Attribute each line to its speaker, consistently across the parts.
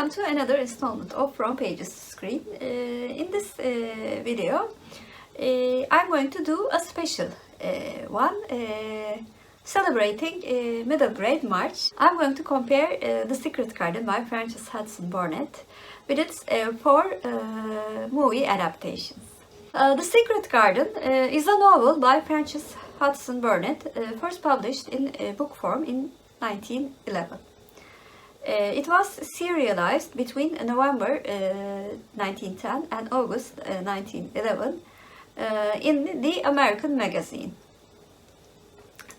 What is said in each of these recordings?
Speaker 1: Welcome to another installment of From Pages to Screen. In this video, I'm going to do a special one celebrating middle grade March. I'm going to compare The Secret Garden by Frances Hodgson Burnett with its four movie adaptations. The Secret Garden is a novel by Frances Hodgson Burnett, first published in book form in 1911. It was serialized between November 1910 and August 1911 in the American magazine.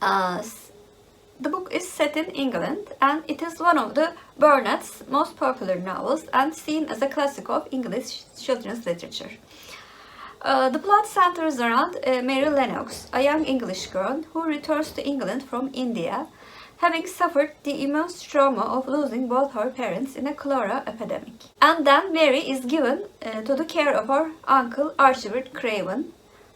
Speaker 1: The book is set in England and it is one of the Burnett's most popular novels and seen as a classic of English children's literature. The plot centers around Mary Lennox, a young English girl who returns to England from India, having suffered the immense trauma of losing both her parents in a cholera epidemic. And then Mary is given to the care of her uncle Archibald Craven,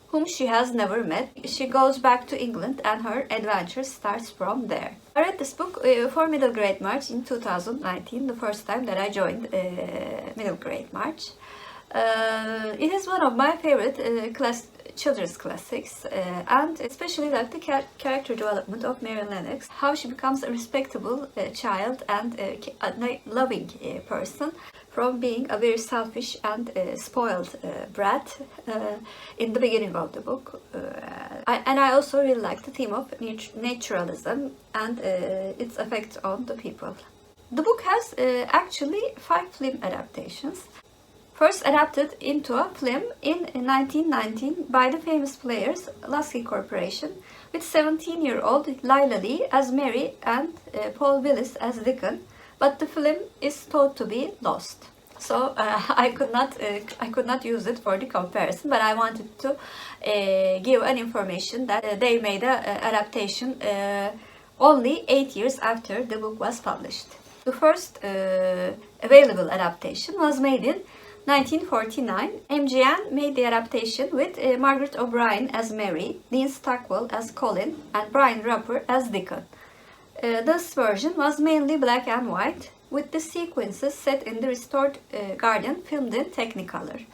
Speaker 1: whom she has never met. She goes back to England and her adventure starts from there. I read this book for Middle Grade March in 2019, the first time that I joined Middle Grade March. It is one of my favorite children's classics, and especially like the character development of Mary Lennox, how she becomes a respectable child and a loving person from being a very selfish and spoiled brat in the beginning of the book. And I also really like the theme of naturalism and its effect on the people. The book has actually 5 film adaptations. First adapted into a film in 1919 by the famous players Lasky Corporation, with 17-year-old Lila Lee as Mary and Paul Willis as Dickon, but the film is thought to be lost. So I could not use it for the comparison, but I wanted to give an information that they made an adaptation only 8 years after the book was published. The first available adaptation was made in 1949, MGN made the adaptation with Margaret O'Brien as Mary, Dean Stockwell as Colin, and Brian Roper as Dickon. This version was mainly black and white, with the sequences set in the restored garden filmed in Technicolor.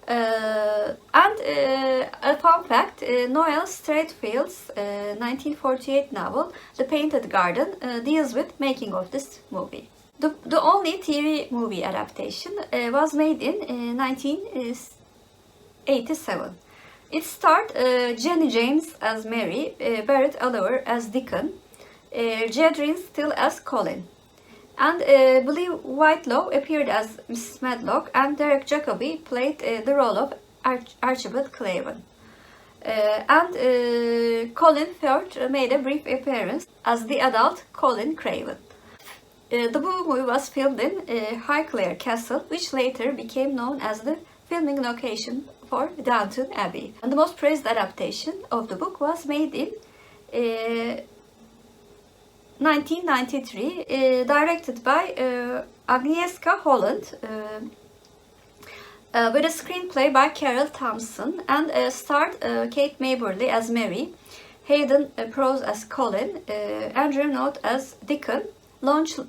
Speaker 1: And a fun fact, Noel Streatfeild's 1948 novel, The Painted Garden, deals with making of this movie. The only TV movie adaptation was made in 1987. It starred Jenny James as Mary, Barrett Oliver as Dickon, Jedrin Still as Colin, and Billy Whitelaw appeared as Mrs. Medlock, and Derek Jacobi played the role of Archibald Craven. And Colin Firth made a brief appearance as the adult Colin Craven. The movie was filmed in Highclere Castle, which later became known as the filming location for Downton Abbey. And the most praised adaptation of the book was made in 1993, directed by Agnieszka Holland, with a screenplay by Carol Thompson, and starred Kate Maberly as Mary, Hayden Prose as Colin, Andrew Note as Dickon,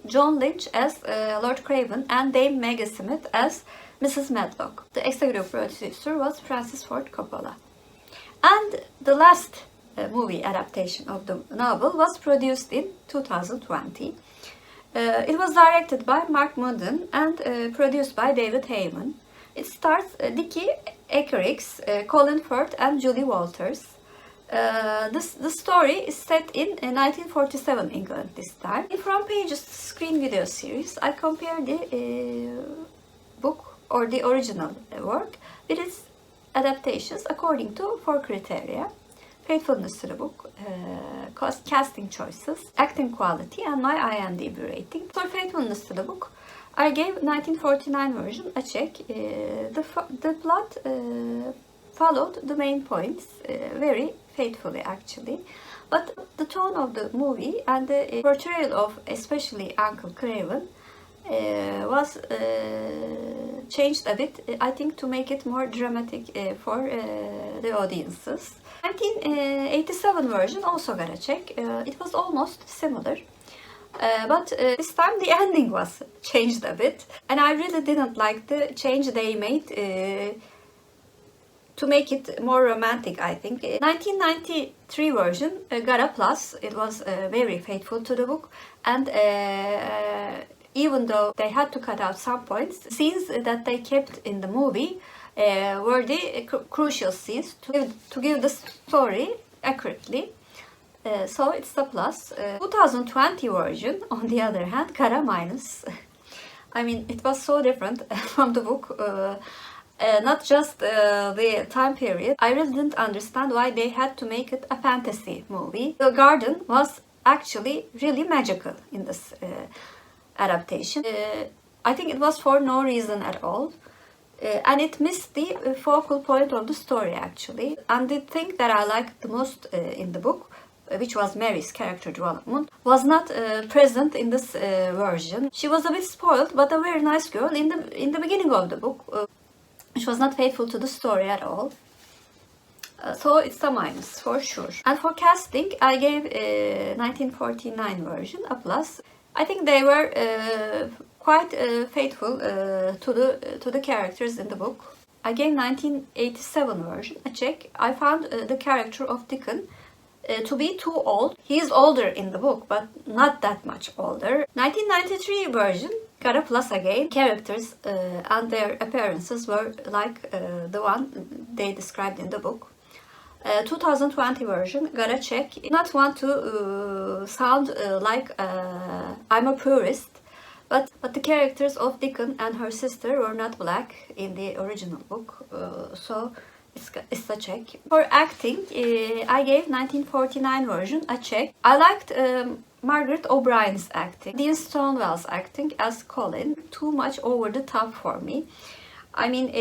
Speaker 1: John Lynch as Lord Craven, and Dame Maggie Smith as Mrs. Medlock. The executive producer was Francis Ford Coppola. And the last movie adaptation of the novel was produced in 2020. It was directed by Mark Munden and produced by David Heyman. It stars Dickie Ekerix, Colin Firth, and Julie Walters. The story is set in 1947 England this time. In From Pages screen video series, I compare the book or the original work with its adaptations according to 4 criteria: faithfulness to the book, casting choices, acting quality, and my IMDb rating. For faithfulness to the book, I gave 1949 version a check. The plot followed the main points very faithfully actually, but the tone of the movie and the portrayal of especially Uncle Craven was changed a bit, I think, to make it more dramatic for the audiences. 1987 version also got a check. It was almost similar. But this time the ending was changed a bit, and I really didn't like the change they made to make it more romantic, I think. 1993 version got a plus. It was very faithful to the book, and even though they had to cut out some points, scenes that they kept in the movie were the crucial scenes to give the story accurately. So it's the plus. 2020 version, on the other hand, got a minus. I mean, it was so different from the book. Not just the time period. I really didn't understand why they had to make it a fantasy movie. The garden was actually really magical in this adaptation. I think it was for no reason at all. And it missed the focal point of the story, actually. And the thing that I liked the most in the book, which was Mary's character development, was not present in this version. She was a bit spoiled, but a very nice girl in the beginning of the book, which was not faithful to the story at all. So it's a minus for sure. And for casting, I gave 1949 version a plus. I think they were quite faithful to the characters in the book. I gave 1987 version a check. I found the character of Dickon to be too old. He is older in the book, but not that much older. 1993 version got a plus again. Characters and their appearances were like the one they described in the book. 2020 version got a check. Not want to sound like I'm a purist, but the characters of Dickon and her sister were not black in the original book, so it's a check. For acting, I gave 1949 version a check. I liked Margaret O'Brien's acting. Dean Stonewall's acting as Colin, too much over the top for me. I mean,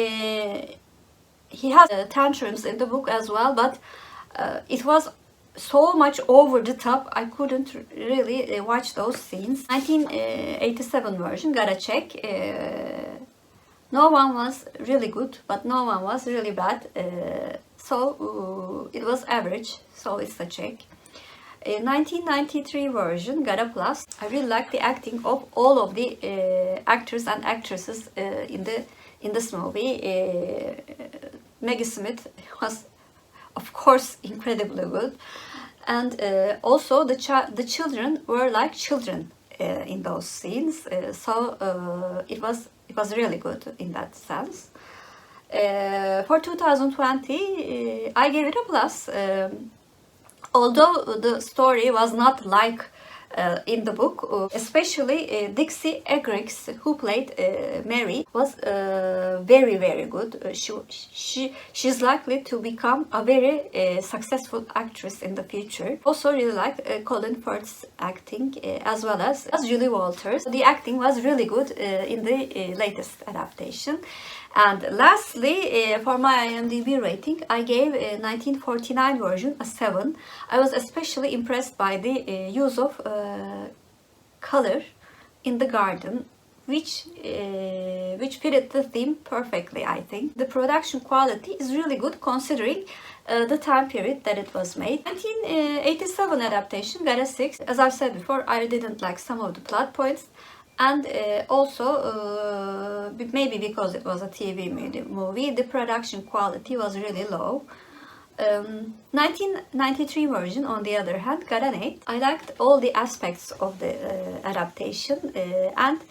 Speaker 1: he has tantrums in the book as well, but it was so much over the top, I couldn't really watch those scenes. 1987 version got a check. No one was really good, but no one was really bad. So it was average, so it's a check. 1993 version got a plus. I really like the acting of all of the actors and actresses in this movie. Maggie Smith was, of course, incredibly good, and also the children were like children in those scenes. So it was really good in that sense. For 2020, I gave it a plus. Although the story was not like in the book, especially Dixie Eggerichs, who played Mary, was very, very good. She's likely to become a very successful actress in the future. Also really like Colin Firth's acting, as well as Julie Walters. The acting was really good in the latest adaptation. And lastly, for my IMDb rating, I gave 1949 version a 7. I was especially impressed by the use of color in the garden, which fitted the theme perfectly, I think. The production quality is really good considering the time period that it was made. 1987 adaptation got a 6. As I've said before, I didn't like some of the plot points. And also, maybe because it was a TV movie, the production quality was really low. 1993 version, on the other hand, got an 8. I liked all the aspects of the adaptation, and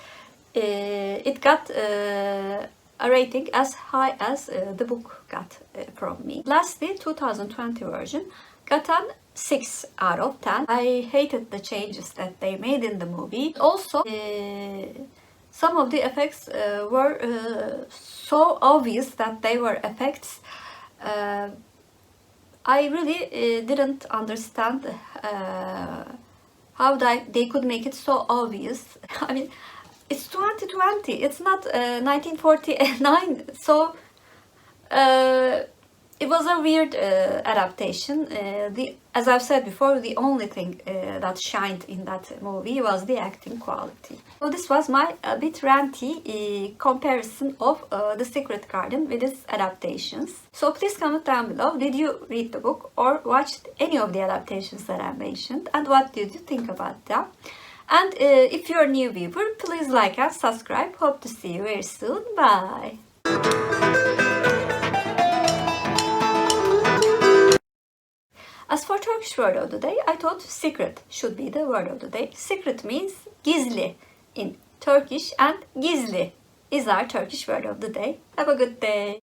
Speaker 1: it got a rating as high as the book got from me. Lastly, 2020 version got an 6 out of 10. I hated the changes that they made in the movie. Also, some of the effects were so obvious that they were effects. I really didn't understand how they could make it so obvious. I mean, it's 2020, it's not 1949, so it was a weird adaptation. As I've said before, the only thing that shined in that movie was the acting quality. So this was my a bit ranty comparison of The Secret Garden with its adaptations. So please comment down below, did you read the book or watched any of the adaptations that I mentioned, and what did you think about them? And if you're a new viewer, please like and subscribe. Hope to see you very soon. Bye. As for Turkish word of the day, I thought secret should be the word of the day. Secret means gizli in Turkish, and gizli is our Turkish word of the day. Have a good day.